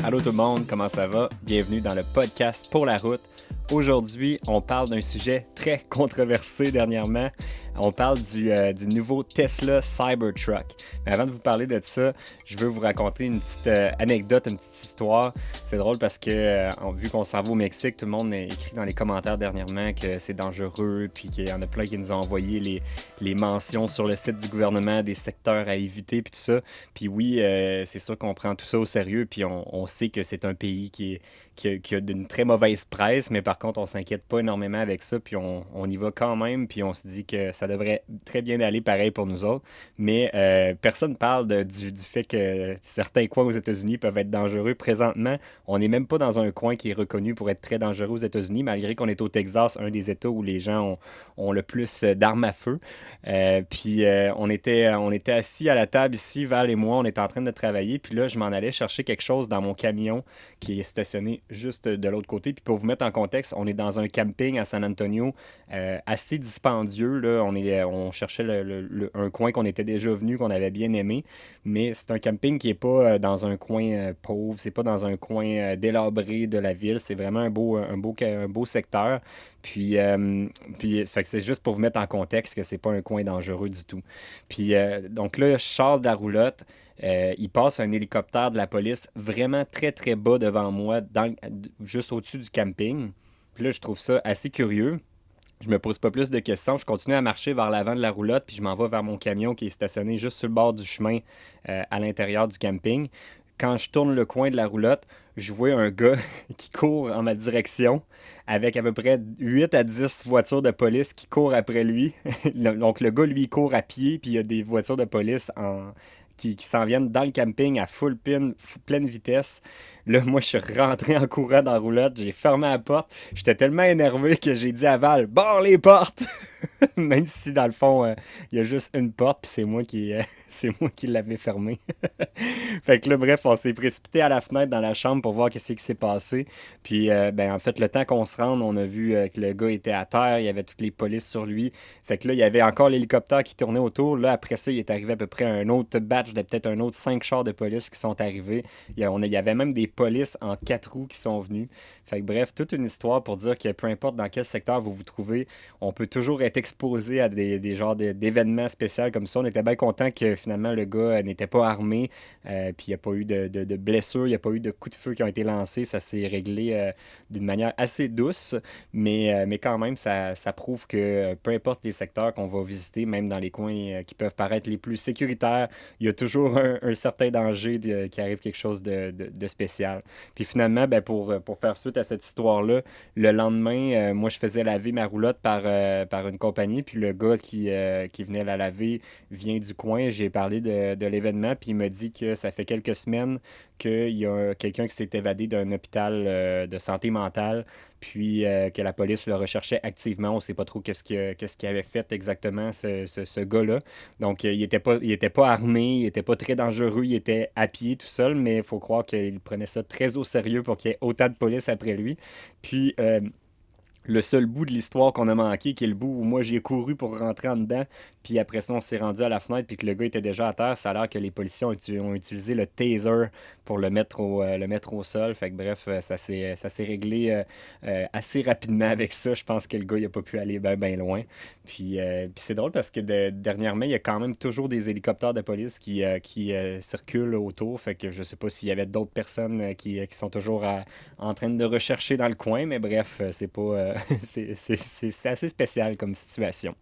Allô tout le monde, comment ça va? Bienvenue dans le podcast Pour la route. Aujourd'hui, on parle d'un sujet très controversé dernièrement. On parle du nouveau Tesla Cybertruck. Mais avant de vous parler de ça, je veux vous raconter une petite anecdote, une petite histoire. C'est drôle parce que, vu qu'on s'en va au Mexique, tout le monde a écrit dans les commentaires dernièrement que c'est dangereux, puis qu'il y en a plein qui nous ont envoyé les mentions sur le site du gouvernement, des secteurs à éviter, puis tout ça. Puis oui, c'est sûr qu'on prend tout ça au sérieux, puis on sait que c'est un pays qui a d'une très mauvaise presse, mais par contre, on s'inquiète pas énormément avec ça, puis on y va quand même, puis on se dit que ça devrait très bien aller pareil pour nous autres. Mais personne parle du fait que certains coins aux États-Unis peuvent être dangereux. Présentement, on n'est même pas dans un coin qui est reconnu pour être très dangereux aux États-Unis, malgré qu'on est au Texas, un des États où les gens ont le plus d'armes à feu. Puis on était assis à la table ici, Val et moi, on était en train de travailler, puis là, je m'en allais chercher quelque chose dans mon camion qui est stationné juste de l'autre côté. Puis pour vous mettre en contexte, on est dans un camping à San Antonio, assez dispendieux. Là. On cherchait un coin qu'on était déjà venu, qu'on avait bien aimé, mais c'est un camping qui n'est pas dans un coin pauvre, c'est pas dans un coin délabré de la ville, c'est vraiment un beau secteur. Puis fait que c'est juste pour vous mettre en contexte que c'est pas un coin dangereux du tout. Puis donc là, je sors de la roulotte. Il passe un hélicoptère de la police vraiment très très bas devant moi, juste au-dessus du camping. Puis là, je trouve ça assez curieux. Je me pose pas plus de questions. Je continue à marcher vers l'avant de la roulotte, puis je m'en vais vers mon camion qui est stationné juste sur le bord du chemin à l'intérieur du camping. Quand je tourne le coin de la roulotte, je vois un gars qui court en ma direction avec à peu près 8 à 10 voitures de police qui courent après lui. Donc le gars, lui, il court à pied, puis il y a des voitures de police qui s'en viennent dans le camping à pleine vitesse. Là, moi, je suis rentré en courant dans la roulotte, j'ai fermé la porte. J'étais tellement énervé que j'ai dit à Val, barre les portes! Même si dans le fond, il y a juste une porte, puis c'est moi qui l'avais fermée. Fait que là, bref, on s'est précipité à la fenêtre dans la chambre pour voir qu'est-ce qui s'est passé. Puis, ben, en fait, le temps qu'on se rende, on a vu que le gars était à terre, il y avait toutes les polices sur lui. Fait que là, il y avait encore l'hélicoptère qui tournait autour. Là, après ça, il est arrivé à peu près un autre batch de peut-être un autre 5 chars de police qui sont arrivés. Il y avait même des polices en 4 roues qui sont venus. Fait que bref, toute une histoire pour dire que peu importe dans quel secteur vous vous trouvez, on peut toujours être exposé à des genres d'événements spéciaux comme ça. On était bien content que finalement le gars n'était pas armé. Puis il n'y a pas eu de blessures, il n'y a pas eu de coups de feu qui ont été lancés. Ça s'est réglé d'une manière assez douce, mais quand même, ça prouve que peu importe les secteurs qu'on va visiter, même dans les coins qui peuvent paraître les plus sécuritaires, il y a toujours un certain danger qu'il arrive quelque chose de spécial. Puis finalement, ben pour faire suite à cette histoire-là, le lendemain, moi, je faisais laver ma roulotte par une compagnie, puis le gars qui venait la laver vient du coin. J'ai parlé de l'événement, puis il m'a dit que ça fait quelques semaines qu'il y a quelqu'un qui s'est évadé d'un hôpital de santé mentale, puis que la police le recherchait activement. On ne sait pas trop qu'est-ce qu'il avait fait exactement, ce gars-là. Donc, il était pas armé, il était pas très dangereux, il était à pied tout seul, mais il faut croire qu'il prenait ça très au sérieux pour qu'il y ait autant de police après lui. Puis, le seul bout de l'histoire qu'on a manqué, qui est le bout où moi j'ai couru pour rentrer en dedans, puis après ça on s'est rendu à la fenêtre, puis que le gars était déjà à terre, ça a l'air que les policiers ont utilisé le taser pour le mettre au sol. Fait que bref, ça s'est réglé assez rapidement avec ça. Je pense que le gars il a pas pu aller bien loin. Puis c'est drôle parce que dernièrement, il y a quand même toujours des hélicoptères de police qui circulent autour. Fait que je sais pas s'il y avait d'autres personnes qui sont toujours en train de rechercher dans le coin, mais bref, c'est pas, c'est assez spécial comme situation.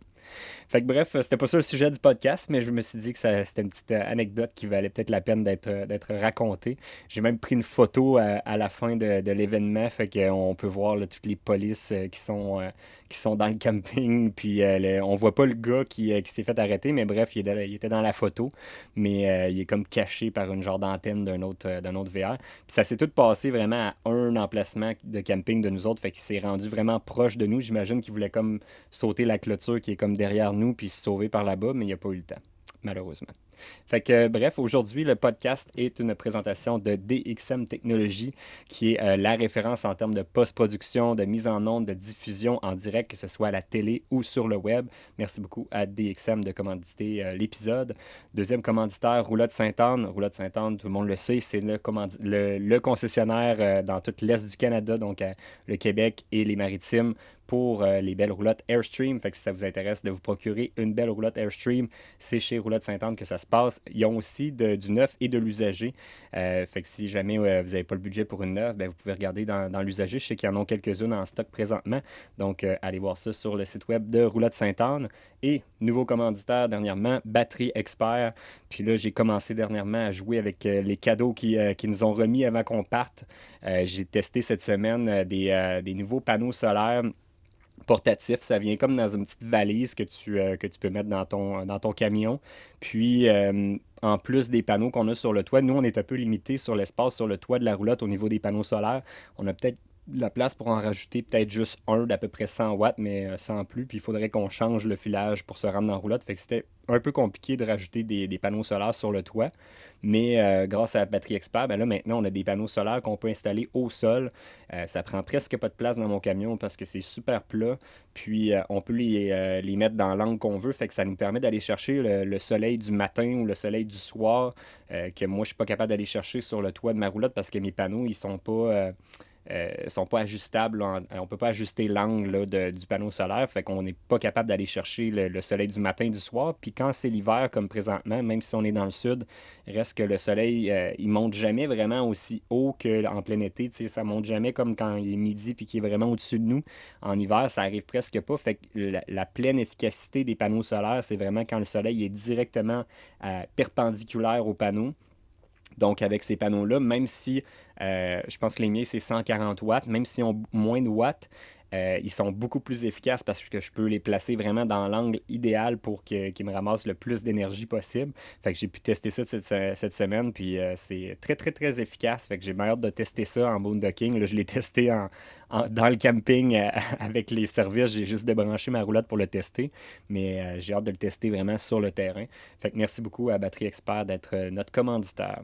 Fait que bref, c'était pas ça le sujet du podcast, mais je me suis dit que c'était une petite anecdote qui valait peut-être la peine d'être racontée. J'ai même pris une photo à la fin de l'événement, fait qu'on peut voir là, toutes les polices qui sont dans le camping, puis on voit pas le gars qui s'est fait arrêter, mais bref, il était dans la photo, mais il est comme caché par une genre d'antenne d'un autre VR. Puis ça s'est tout passé vraiment à un emplacement de camping de nous autres, fait qu'il s'est rendu vraiment proche de nous. J'imagine qu'il voulait comme sauter la clôture qui est comme derrière nous puis se sauver par là-bas, mais il n'a pas eu le temps. malheureusement. Fait que, bref, aujourd'hui, le podcast est une présentation de DXM Technologies, qui est la référence en termes de post-production, de mise en onde, de diffusion en direct, que ce soit à la télé ou sur le web. Merci beaucoup à DXM de commanditer l'épisode. Deuxième commanditaire, Roulotte Sainte-Anne. Roulotte Sainte-Anne, tout le monde le sait, c'est le concessionnaire dans tout l'Est du Canada, donc le Québec et les Maritimes, pour les belles roulottes Airstream. Fait que si ça vous intéresse de vous procurer une belle roulotte Airstream, c'est chez Roulotte Sainte-Anne que ça se passe. Ils ont aussi du neuf et de l'usager. Fait que si jamais vous n'avez pas le budget pour une neuve, ben, vous pouvez regarder dans l'usager. Je sais qu'ils en ont quelques-unes en stock présentement. Donc, allez voir ça sur le site web de Roulotte Sainte-Anne. Et nouveau commanditaire dernièrement, Batterie Expert. Puis là, j'ai commencé dernièrement à jouer avec les cadeaux qui nous ont remis avant qu'on parte. J'ai testé cette semaine des nouveaux panneaux solaires portatif. Ça vient comme dans une petite valise que tu peux mettre dans ton camion. Puis, en plus des panneaux qu'on a sur le toit, nous, on est un peu limité sur l'espace sur le toit de la roulotte au niveau des panneaux solaires. On a peut-être de la place pour en rajouter peut-être juste un d'à peu près 100 watts, mais sans plus. Puis il faudrait qu'on change le filage pour se rendre dans la roulotte. Fait que c'était un peu compliqué de rajouter des panneaux solaires sur le toit. Mais grâce à la batterie expert, ben là maintenant on a des panneaux solaires qu'on peut installer au sol. Ça prend presque pas de place dans mon camion parce que c'est super plat. Puis on peut les mettre dans l'angle qu'on veut. Fait que ça nous permet d'aller chercher le soleil du matin ou le soleil du soir que moi je suis pas capable d'aller chercher sur le toit de ma roulotte parce que mes panneaux ils sont pas ajustables. On ne peut pas ajuster l'angle du panneau solaire. Fait qu'on n'est pas capable d'aller chercher le soleil du matin, du soir. Puis quand c'est l'hiver, comme présentement, même si on est dans le sud, reste que le soleil, il monte jamais vraiment aussi haut qu'en plein été. T'sais, ça monte jamais comme quand il est midi puis qu'il est vraiment au-dessus de nous. En hiver, ça arrive presque pas. Fait que la pleine efficacité des panneaux solaires, c'est vraiment quand le soleil est directement perpendiculaire au panneau. Donc, avec ces panneaux-là, même si je pense que les miens, c'est 140 watts, même s'ils ont moins de watts, ils sont beaucoup plus efficaces parce que je peux les placer vraiment dans l'angle idéal pour qu'ils me ramassent le plus d'énergie possible. Fait que j'ai pu tester ça cette semaine, puis c'est très, très, très efficace. Fait que j'ai bien hâte de tester ça en boondocking. Là, je l'ai testé dans le camping avec les services. J'ai juste débranché ma roulotte pour le tester, mais j'ai hâte de le tester vraiment sur le terrain. Fait que merci beaucoup à Batterie Expert d'être notre commanditaire.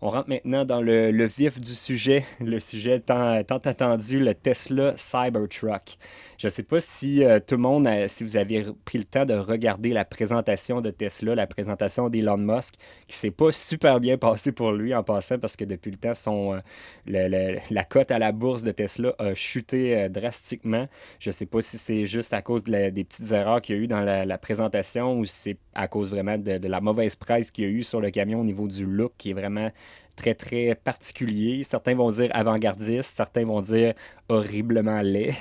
On rentre maintenant dans le vif du sujet, le sujet tant attendu, le Tesla Cybertruck. Je ne sais pas si tout le monde, si vous avez pris le temps de regarder la présentation de Tesla, la présentation d'Elon Musk, qui s'est pas super bien passé pour lui en passant, parce que depuis le temps, la cote à la bourse de Tesla a chuté drastiquement. Je ne sais pas si c'est juste à cause des petites erreurs qu'il y a eu dans la présentation ou si c'est à cause vraiment de la mauvaise presse qu'il y a eu sur le camion au niveau du look, qui est vraiment très, très particulier. Certains vont dire avant-gardiste, certains vont dire horriblement laid.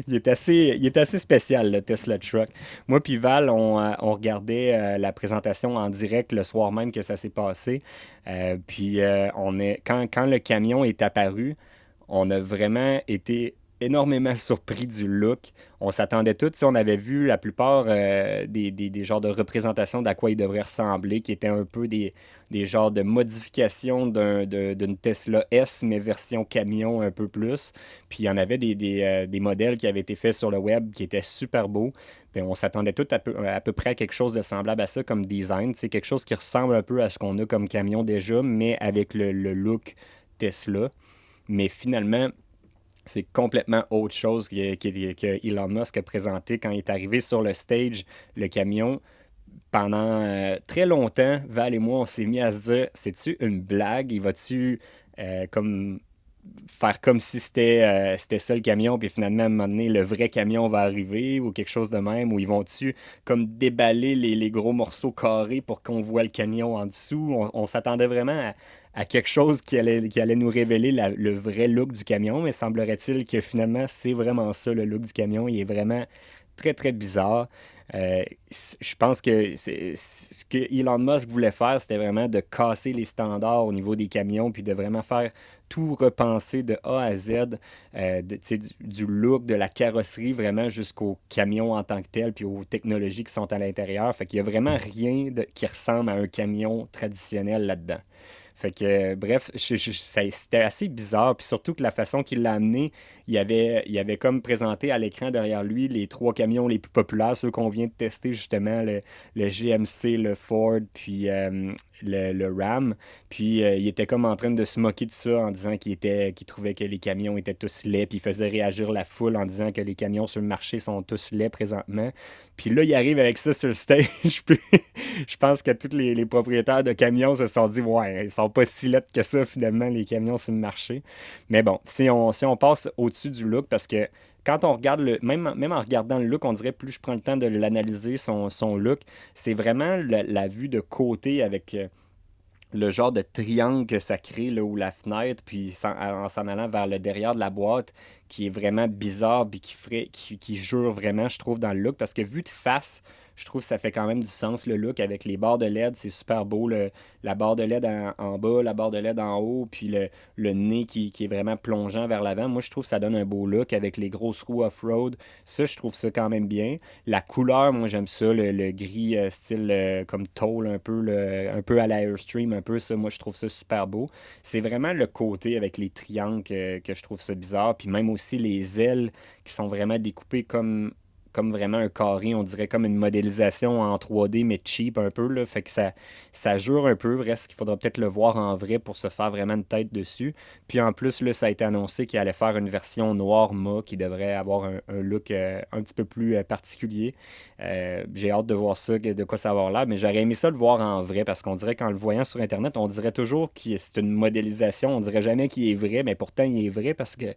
Il est assez spécial, le Tesla Truck. Moi puis Val, on regardait la présentation en direct le soir même que ça s'est passé. Quand le camion est apparu, on a vraiment été énormément surpris du look. On s'attendait tous, si on avait vu la plupart des genres de représentations d'à quoi il devrait ressembler, qui étaient un peu des genres de modifications d'une Tesla S, mais version camion un peu plus. Puis il y en avait des modèles qui avaient été faits sur le web qui étaient super beaux. Puis on s'attendait tous à peu près à quelque chose de semblable à ça comme design. C'est quelque chose qui ressemble un peu à ce qu'on a comme camion déjà, mais avec le look Tesla. Mais finalement, c'est complètement autre chose que Elon Musk a présenté quand il est arrivé sur le stage, le camion. Pendant très longtemps, Val et moi, on s'est mis à se dire, c'est-tu une blague? Il va-tu comme faire comme si c'était ça le camion, puis finalement, à un moment donné, le vrai camion va arriver ou quelque chose de même, ou ils vont-tu comme déballer les gros morceaux carrés pour qu'on voit le camion en dessous? On s'attendait vraiment à quelque chose qui allait nous révéler le vrai look du camion, mais semblerait-il que finalement, c'est vraiment ça, le look du camion. Il est vraiment très, très bizarre. Je pense que ce que Elon Musk voulait faire, c'était vraiment de casser les standards au niveau des camions, puis de vraiment faire tout repenser de A à Z, du look, de la carrosserie, vraiment jusqu'au camion en tant que tel, puis aux technologies qui sont à l'intérieur. Fait qu'il n'y a vraiment rien qui ressemble à un camion traditionnel là-dedans. Fait que, bref, c'était assez bizarre. Puis surtout que la façon qu'il l'a amené, il avait comme présenté à l'écran derrière lui les trois camions les plus populaires, ceux qu'on vient de tester justement, le GMC, le Ford, puis le Ram. Puis il était comme en train de se moquer de ça en disant qu'il trouvait que les camions étaient tous laids. Puis il faisait réagir la foule en disant que les camions sur le marché sont tous laids présentement. Puis là, il arrive avec ça sur le stage. Puis je pense que tous les propriétaires de camions se sont dit, ouais, ils sont pas si laids que ça finalement, les camions sur le marché. Mais bon, si on passe au-dessus du look, parce que quand on regarde même en regardant le look, on dirait plus je prends le temps de l'analyser, son look, c'est vraiment la vue de côté avec le genre de triangle que ça crée, là, ou la fenêtre, puis en s'en allant vers le derrière de la boîte, qui est vraiment bizarre, puis qui jure vraiment, je trouve, dans le look, parce que vu de face, je trouve que ça fait quand même du sens, le look, avec les barres de LED, c'est super beau, la barre de LED en bas, la barre de LED en haut, puis le nez qui est vraiment plongeant vers l'avant. Moi, je trouve que ça donne un beau look, avec les grosses roues off-road. Ça, je trouve ça quand même bien. La couleur, moi, j'aime ça, le gris style comme tôle, un peu à la Airstream, un peu ça. Moi, je trouve ça super beau. C'est vraiment le côté avec les triangles que je trouve ça bizarre. Puis même aussi les ailes qui sont vraiment découpées comme vraiment un carré, on dirait comme une modélisation en 3D, mais cheap un peu, là. Fait que ça jure un peu. Reste qu'il faudra peut-être le voir en vrai pour se faire vraiment une tête dessus. Puis en plus, là, ça a été annoncé qu'il allait faire une version noire mat qui devrait avoir un look un petit peu plus particulier. J'ai hâte de voir ça, de quoi ça va avoir l'air, mais j'aurais aimé ça le voir en vrai parce qu'on dirait qu'en le voyant sur Internet, on dirait toujours que c'est une modélisation. On dirait jamais qu'il est vrai, mais pourtant il est vrai parce que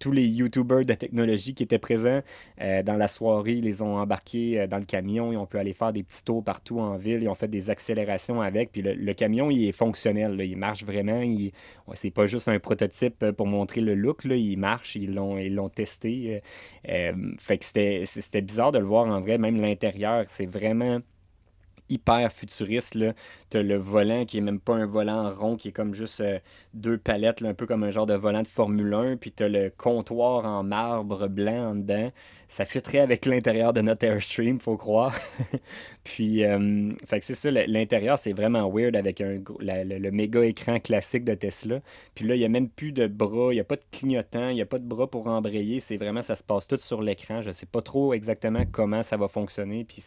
tous les YouTubers de technologie qui étaient présents dans la soirée, ils les ont embarqués dans le camion. Ils ont pu aller faire des petits tours partout en ville. Ils ont fait des accélérations avec. Puis le camion, il est fonctionnel, là. Il marche vraiment. C'est pas juste un prototype pour montrer le look, là. Il marche. Ils l'ont testé. Fait que c'était bizarre de le voir en vrai. Même l'intérieur, c'est vraiment hyper futuriste, là. T'as le volant qui est même pas un volant rond, qui est comme juste deux palettes, là, un peu comme un genre de volant de Formule 1, puis t'as le comptoir en marbre blanc en dedans. Ça fitterait avec l'intérieur de notre Airstream, faut croire. Puis, fait que c'est ça, l'intérieur, c'est vraiment weird avec le méga écran classique de Tesla. Puis là, il n'y a même plus de bras, il n'y a pas de clignotant, il n'y a pas de bras pour embrayer. C'est vraiment, ça se passe tout sur l'écran. Je sais pas trop exactement comment ça va fonctionner, puis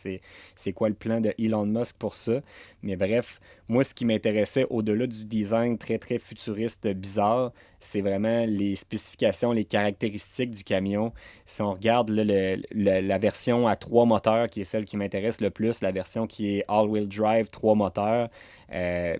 c'est quoi le plan de Elon Musk pour ça. Mais bref, moi, ce qui m'intéressait au-delà du design très, très futuriste, bizarre, c'est vraiment les spécifications, les caractéristiques du camion. Si on regarde là, la version à trois moteurs, qui est celle qui m'intéresse le plus, la version qui est all-wheel drive, trois moteurs,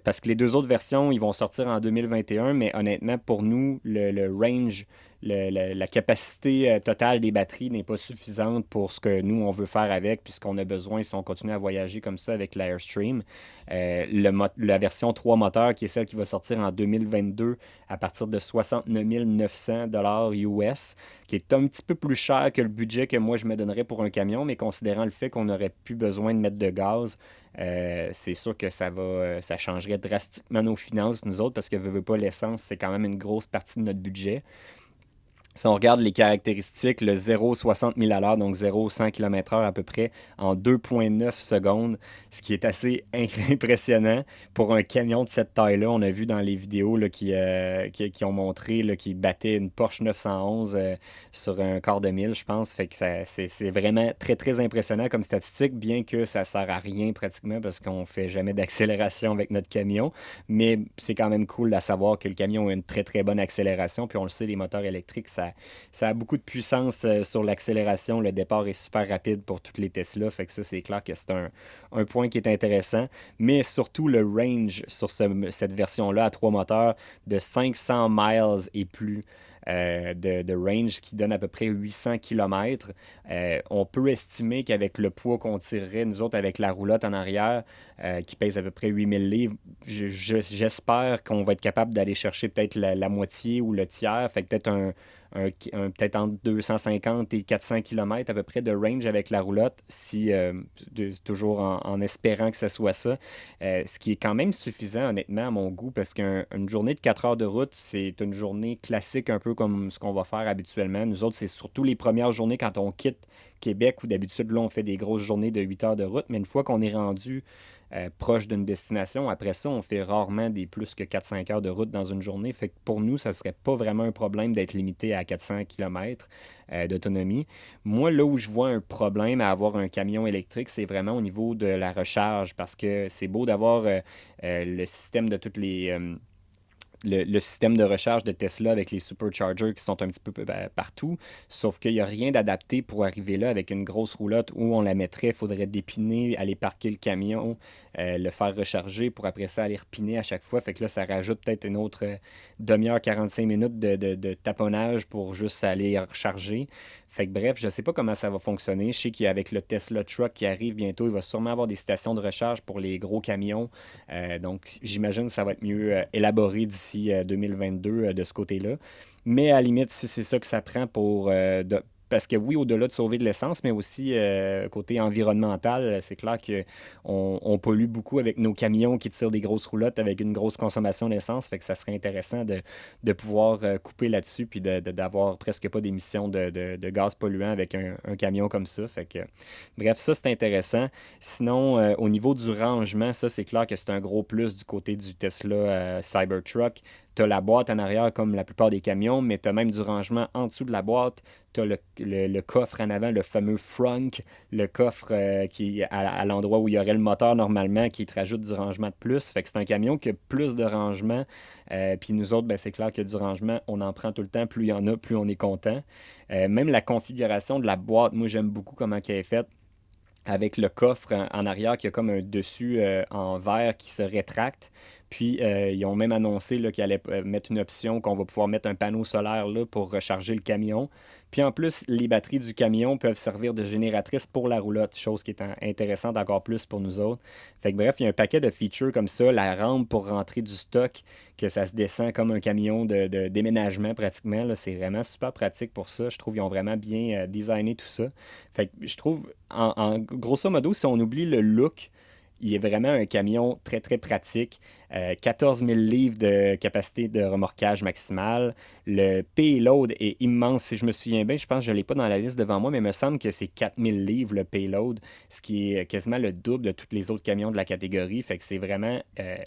parce que les deux autres versions, ils vont sortir en 2021, mais honnêtement, pour nous, le range, la capacité totale des batteries n'est pas suffisante pour ce que nous, on veut faire avec, puisqu'on a besoin, si on continue à voyager comme ça avec l'Airstream. La version 3 moteurs, qui est celle qui va sortir en 2022 à partir de 69 900 US, qui est un petit peu plus cher que le budget que moi je me donnerais pour un camion, mais considérant le fait qu'on n'aurait plus besoin de mettre de gaz, c'est sûr que ça changerait drastiquement nos finances, nous autres, parce que veut pas l'essence, c'est quand même une grosse partie de notre budget. Si on regarde les caractéristiques, le 0 60 000 à l'heure, donc 0 100 km/h à peu près, en 2,9 secondes, ce qui est assez impressionnant pour un camion de cette taille-là. On a vu dans les vidéos là, qui ont montré qu'il battait une Porsche 911 sur un quart de mille, je pense. Fait que c'est vraiment très, très impressionnant comme statistique, bien que ça sert à rien pratiquement parce qu'on fait jamais d'accélération avec notre camion. Mais c'est quand même cool à savoir que le camion a une très, très bonne accélération. Puis on le sait, les moteurs électriques, ça a beaucoup de puissance sur l'accélération. Le départ est super rapide pour toutes les Tesla. Fait que ça, c'est clair que c'est un point qui est intéressant. Mais surtout le range sur cette version-là à trois moteurs de 500 miles et plus. De range qui donne à peu près 800 km. On peut estimer qu'avec le poids qu'on tirerait, nous autres, avec la roulotte en arrière, qui pèse à peu près 8000 livres, j'espère qu'on va être capable d'aller chercher peut-être la moitié ou le tiers, fait que peut-être peut-être entre 250 et 400 km à peu près de range avec la roulotte, toujours en espérant que ce soit ça. Ce qui est quand même suffisant, honnêtement, à mon goût, parce qu'une journée de 4 heures de route, c'est une journée classique, un peu comme ce qu'on va faire habituellement. Nous autres, c'est surtout les premières journées quand on quitte Québec, où d'habitude, là, on fait des grosses journées de 8 heures de route, mais une fois qu'on est rendu proche d'une destination. Après ça, on fait rarement des plus que 4-5 heures de route dans une journée. Fait que pour nous, ça ne serait pas vraiment un problème d'être limité à 400 km d'autonomie. Moi, là où je vois un problème à avoir un camion électrique, c'est vraiment au niveau de la recharge parce que c'est beau d'avoir le système de toutes le système de recharge de Tesla avec les superchargers qui sont un petit peu partout, sauf qu'il n'y a rien d'adapté pour arriver là avec une grosse roulotte où on la mettrait, il faudrait dépiner, aller parquer le camion, le faire recharger pour après ça aller repiner à chaque fois. Fait que là, ça rajoute peut-être une autre demi-heure, 45 minutes de taponnage pour juste aller recharger. Fait que bref, je ne sais pas comment ça va fonctionner. Je sais qu'avec le Tesla Truck qui arrive bientôt, il va sûrement avoir des stations de recharge pour les gros camions. Donc, j'imagine que ça va être mieux élaboré d'ici 2022 de ce côté-là. Mais à la limite, si c'est ça que ça prend parce que oui, au-delà de sauver de l'essence, mais aussi côté environnemental, c'est clair qu'on pollue beaucoup avec nos camions qui tirent des grosses roulottes avec une grosse consommation d'essence. Fait que ça serait intéressant de pouvoir couper là-dessus puis d'avoir presque pas d'émissions de gaz polluants avec un camion comme ça. Fait que, bref, ça c'est intéressant. Sinon, au niveau du rangement, ça c'est clair que c'est un gros plus du côté du Tesla Cybertruck. Tu as la boîte en arrière comme la plupart des camions, mais tu as même du rangement en dessous de la boîte. Tu as le coffre en avant, le fameux frunk, le coffre qui est à l'endroit où il y aurait le moteur normalement, qui te rajoute du rangement de plus. Fait que c'est un camion qui a plus de rangement. Puis nous autres, ben, c'est clair que du rangement, on en prend tout le temps. Plus il y en a, plus on est content. Même la configuration de la boîte, moi j'aime beaucoup comment elle est faite avec le coffre en arrière qui a comme un dessus en verre qui se rétracte. Puis, ils ont même annoncé là, qu'ils allaient mettre une option qu'on va pouvoir mettre un panneau solaire là, pour recharger le camion. Puis en plus, les batteries du camion peuvent servir de génératrice pour la roulotte, chose qui est intéressante encore plus pour nous autres. Fait que bref, il y a un paquet de features comme ça, la rampe pour rentrer du stock, que ça se descend comme un camion de déménagement pratiquement. Là. C'est vraiment super pratique pour ça. Je trouve qu'ils ont vraiment bien designé tout ça. Fait que je trouve, grosso modo, si on oublie le look, il est vraiment un camion très, très pratique. 14 000 livres de capacité de remorquage maximale. Le payload est immense. Si je me souviens bien, je pense que je ne l'ai pas dans la liste devant moi, mais il me semble que c'est 4 000 livres le payload, ce qui est quasiment le double de tous les autres camions de la catégorie. Fait que c'est vraiment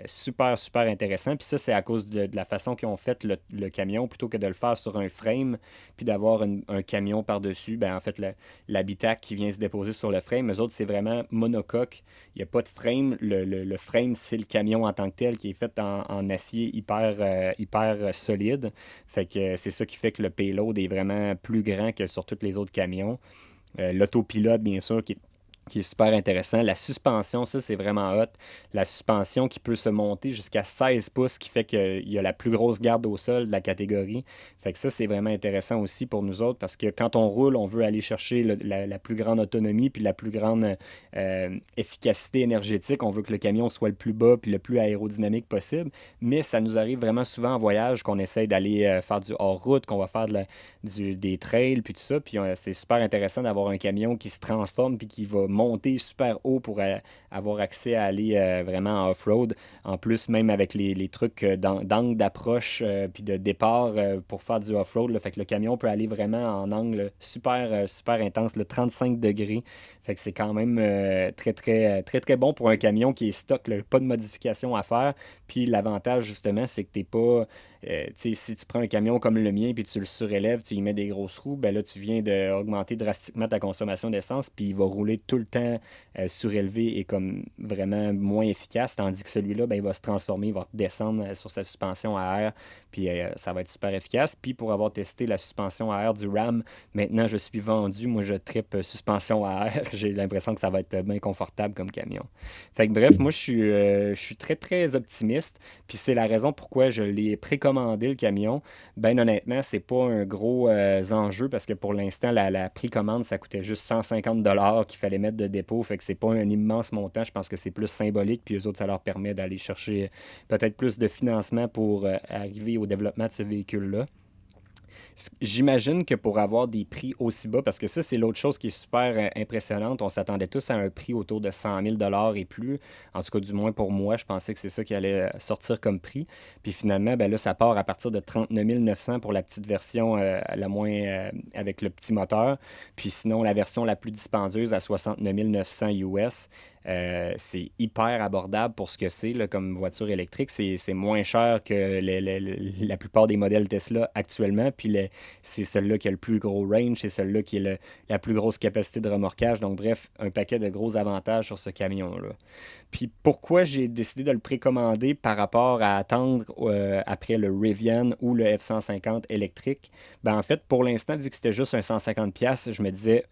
super, super intéressant. Puis ça, c'est à cause de la façon qu'ils ont fait le camion, plutôt que de le faire sur un frame, puis d'avoir un camion par-dessus. Ben, en fait, l'habitacle qui vient se déposer sur le frame, eux autres, c'est vraiment monocoque. Il n'y a pas de frame. Le frame, c'est le camion en tant que tel qui est fait en acier hyper solide. Fait que c'est ça qui fait que le payload est vraiment plus grand que sur tous les autres camions. L'autopilote, bien sûr, qui est super intéressant. La suspension, ça, c'est vraiment hot. La suspension qui peut se monter jusqu'à 16 pouces, qui fait qu'il y a la plus grosse garde au sol de la catégorie. Fait que ça, c'est vraiment intéressant aussi pour nous autres parce que quand on roule, on veut aller chercher la plus grande autonomie puis la plus grande efficacité énergétique. On veut que le camion soit le plus bas puis le plus aérodynamique possible. Mais ça nous arrive vraiment souvent en voyage qu'on essaye d'aller faire du hors-route, qu'on va faire des trails puis tout ça. Puis c'est super intéressant d'avoir un camion qui se transforme puis qui va monter super haut pour avoir accès à aller vraiment en off-road. En plus, même avec les trucs d'angle d'approche puis de départ pour faire du off-road, là, fait que le camion peut aller vraiment en angle super, super intense, le 35 degrés. Fait que c'est quand même très, très, très, très bon pour un camion qui est stock, là, pas de modification à faire. Puis l'avantage, justement, c'est que t'es pas. Si tu prends un camion comme le mien puis tu le surélèves, tu y mets des grosses roues, ben là, tu viens d'augmenter drastiquement ta consommation d'essence, puis il va rouler tout le temps surélevé et comme vraiment moins efficace, tandis que celui-là, ben, il va se transformer, il va descendre sur sa suspension à air, puis ça va être super efficace. Puis pour avoir testé la suspension à air du Ram, maintenant je suis vendu, moi je trippe suspension à air, j'ai l'impression que ça va être bien confortable comme camion. Fait que bref, moi je suis très très optimiste, puis c'est la raison pourquoi je l'ai précommandé le camion. Ben honnêtement, c'est pas un gros enjeu parce que pour l'instant, la précommande, ça coûtait juste 150 qu'il fallait mettre de dépôt. Fait que c'est pas un immense montant. Je pense que c'est plus symbolique. Puis eux autres, ça leur permet d'aller chercher peut-être plus de financement pour arriver au développement de ce véhicule-là. J'imagine que pour avoir des prix aussi bas, parce que ça, c'est l'autre chose qui est super impressionnante, on s'attendait tous à un prix autour de 100 000 et plus. En tout cas, du moins pour moi, je pensais que c'est ça qui allait sortir comme prix. Puis finalement, ben là, ça part à partir de 39 900 pour la petite version, la moins avec le petit moteur. Puis sinon, la version la plus dispendieuse à 69 900 US. C'est hyper abordable pour ce que c'est là, comme voiture électrique. C'est moins cher que la plupart des modèles Tesla actuellement. Puis c'est celle-là qui a le plus gros range, c'est celle-là qui a la plus grosse capacité de remorquage. Donc bref, un paquet de gros avantages sur ce camion-là. Puis pourquoi j'ai décidé de le précommander par rapport à attendre après le Rivian ou le F-150 électrique? Ben en fait, pour l'instant, vu que c'était juste un 150$, je me disais,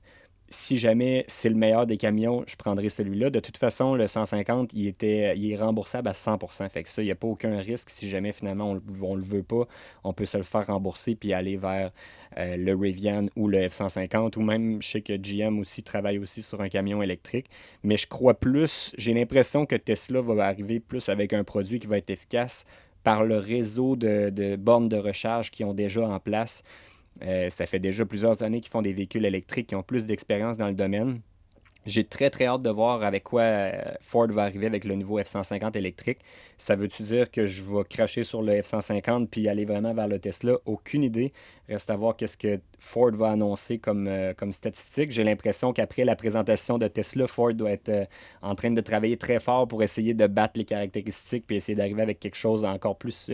si jamais c'est le meilleur des camions, je prendrai celui-là. De toute façon, le 150, il est remboursable à 100%. Fait que ça, il n'y a pas aucun risque. Si jamais finalement on le veut pas, on peut se le faire rembourser puis aller vers le Rivian ou le F-150. Ou même, je sais que GM aussi travaille aussi sur un camion électrique. Mais je crois plus, j'ai l'impression que Tesla va arriver plus avec un produit qui va être efficace par le réseau de bornes de recharge qu'ils ont déjà en place. Ça fait déjà plusieurs années qu'ils font des véhicules électriques qui ont plus d'expérience dans le domaine. J'ai très très hâte de voir avec quoi Ford va arriver avec le nouveau F-150 électrique. Ça veut-tu dire que je vais cracher sur le F-150 puis aller vraiment vers le Tesla? Aucune idée. Reste à voir qu'est-ce que Ford va annoncer comme statistique. J'ai l'impression qu'après la présentation de Tesla, Ford doit être en train de travailler très fort pour essayer de battre les caractéristiques puis essayer d'arriver avec quelque chose d'encore plus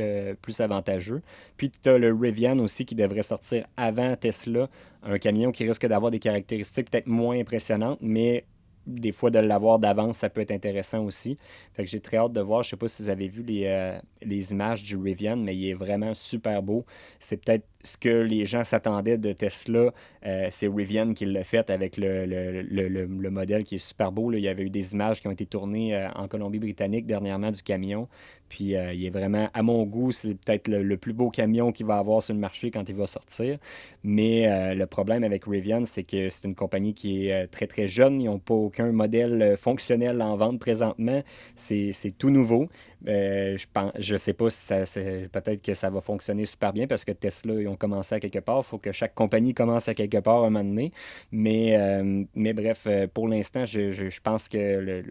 avantageux. Puis tu as le Rivian aussi qui devrait sortir avant Tesla, un camion qui risque d'avoir des caractéristiques peut-être moins impressionnantes, mais des fois de l'avoir d'avance, ça peut être intéressant aussi. Fait que j'ai très hâte de voir. Je ne sais pas si vous avez vu les images du Rivian, mais il est vraiment super beau. C'est peut-être ce que les gens s'attendaient de Tesla. C'est Rivian qui l'a fait avec le modèle qui est super beau. Là. Il y avait eu des images qui ont été tournées en Colombie-Britannique dernièrement du camion. Puis il est vraiment, à mon goût, c'est peut-être le plus beau camion qu'il va avoir sur le marché quand il va sortir. Mais le problème avec Rivian, c'est que c'est une compagnie qui est très très jeune. Ils n'ont pas aucun modèle fonctionnel en vente présentement. C'est tout nouveau. Je sais pas si peut-être que ça va fonctionner super bien parce que Tesla, ils ont commencé à quelque part. Il faut que chaque compagnie commence à quelque part à un moment donné. Mais bref, pour l'instant, je pense que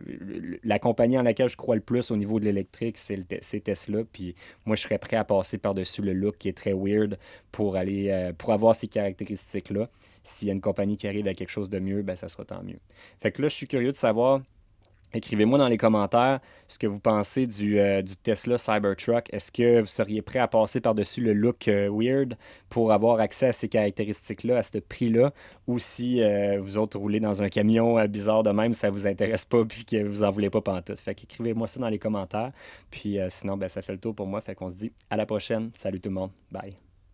la compagnie en laquelle je crois le plus au niveau de l'électrique, c'est Tesla. Puis moi, je serais prêt à passer par-dessus le look qui est très weird pour avoir ces caractéristiques-là. S'il y a une compagnie qui arrive à quelque chose de mieux, ben ça sera tant mieux. Fait que là, je suis curieux de savoir. Écrivez-moi dans les commentaires ce que vous pensez du Tesla Cybertruck. Est-ce que vous seriez prêt à passer par-dessus le look weird pour avoir accès à ces caractéristiques-là, à ce prix-là, ou si vous autres roulez dans un camion bizarre de même, ça vous intéresse pas puis que vous en voulez pas pantoute. Fait qu'écrivez-moi ça dans les commentaires. Puis sinon, ben, ça fait le tour pour moi. Fait qu'on se dit à la prochaine. Salut tout le monde. Bye.